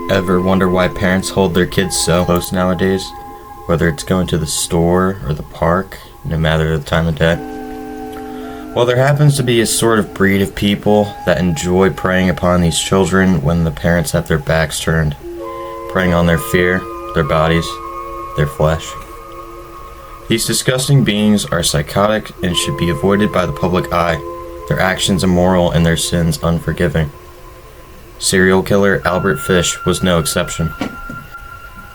Ever wonder why parents hold their kids so close nowadays? Whether it's going to the store or the park, no matter the time of day? Well, there happens to be a sort of breed of people that enjoy preying upon these children when the parents have their backs turned, preying on their fear, their bodies, their flesh. These disgusting beings are psychotic and should be avoided by the public eye, their actions immoral and their sins unforgiving. Serial killer Albert Fish was no exception.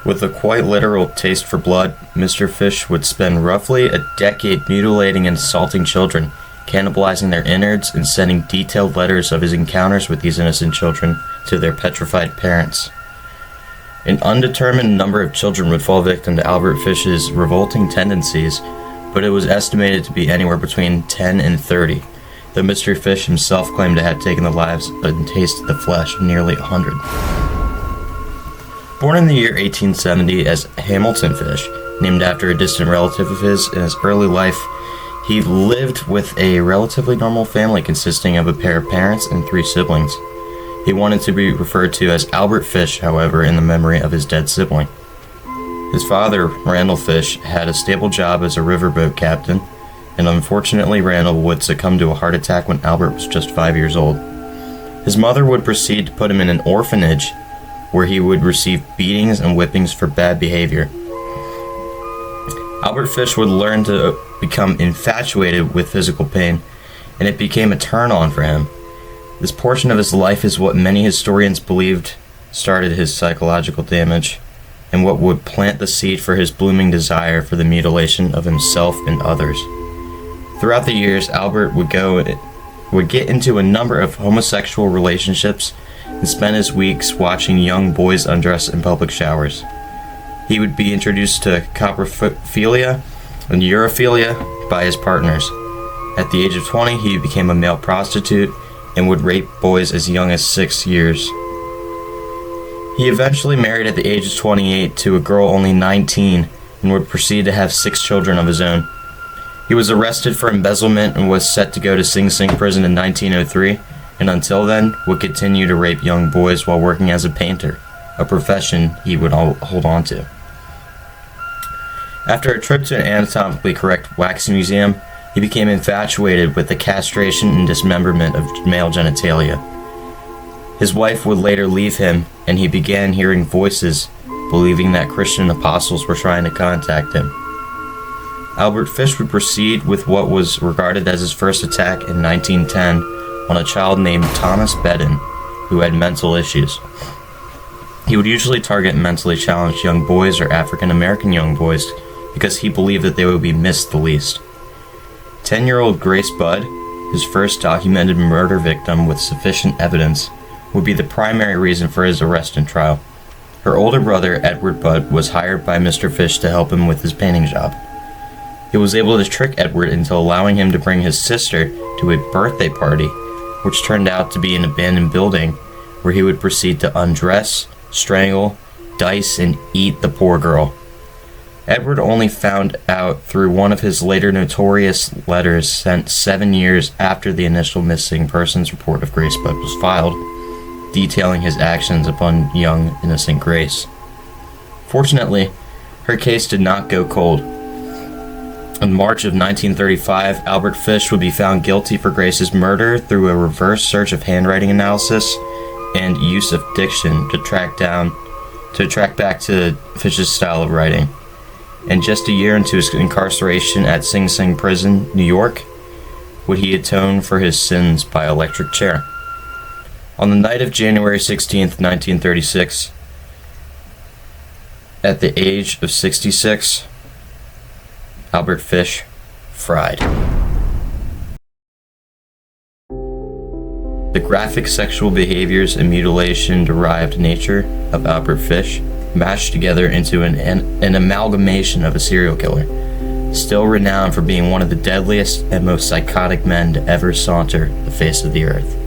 With a quite literal taste for blood, Mr. Fish would spend roughly a decade mutilating and assaulting children, cannibalizing their innards, and sending detailed letters of his encounters with these innocent children to their petrified parents. An undetermined number of children would fall victim to Albert Fish's revolting tendencies, but it was estimated to be anywhere between 10 and 30, though Mr. Fish himself claimed to have taken the lives and tasted the flesh of nearly 100. Born in the year 1870 as Hamilton Fish, named after a distant relative of his, in his early life, he lived with a relatively normal family consisting of a pair of parents and 3 siblings. He wanted to be referred to as Albert Fish, however, in the memory of his dead sibling. His father, Randall Fish, had a stable job as a riverboat captain, and unfortunately Randall would succumb to a heart attack when Albert was just 5 years old. His mother would proceed to put him in an orphanage where he would receive beatings and whippings for bad behavior. Albert Fish would learn to become infatuated with physical pain, and it became a turn-on for him. This portion of his life is what many historians believed started his psychological damage, and what would plant the seed for his blooming desire for the mutilation of himself and others. Throughout the years, Albert would get into a number of homosexual relationships and spend his weeks watching young boys undress in public showers. He would be introduced to coprophilia and urophilia by his partners. At the age of 20, he became a male prostitute and would rape boys as young as 6 years. He eventually married at the age of 28 to a girl only 19 and would proceed to have 6 children of his own. He was arrested for embezzlement and was set to go to Sing Sing prison in 1903, and until then would continue to rape young boys while working as a painter, a profession he would hold on to. After a trip to an anatomically correct wax museum, he became infatuated with the castration and dismemberment of male genitalia. His wife would later leave him, and he began hearing voices, believing that Christian apostles were trying to contact him. Albert Fish would proceed with what was regarded as his first attack in 1910 on a child named Thomas Bedden, who had mental issues. He would usually target mentally challenged young boys or African American young boys because he believed that they would be missed the least. 10-year-old Grace Budd, his first documented murder victim with sufficient evidence, would be the primary reason for his arrest and trial. Her older brother, Edward Budd, was hired by Mr. Fish to help him with his painting job. He was able to trick Edward into allowing him to bring his sister to a birthday party, which turned out to be an abandoned building, where he would proceed to undress, strangle, dice, and eat the poor girl. Edward only found out through one of his later notorious letters sent 7 years after the initial missing persons report of Grace Budd was filed, detailing his actions upon young, innocent Grace. Fortunately, her case did not go cold. In March of 1935, Albert Fish would be found guilty for Grace's murder through a reverse search of handwriting analysis and use of diction to track back to Fish's style of writing. And just a year into his incarceration at Sing Sing Prison, New York, would he atone for his sins by electric chair. On the night of January 16th, 1936, at the age of 66, Albert Fish fried. The graphic sexual behaviors and mutilation-derived nature of Albert Fish mashed together into an amalgamation of a serial killer, still renowned for being one of the deadliest and most psychotic men to ever saunter the face of the earth.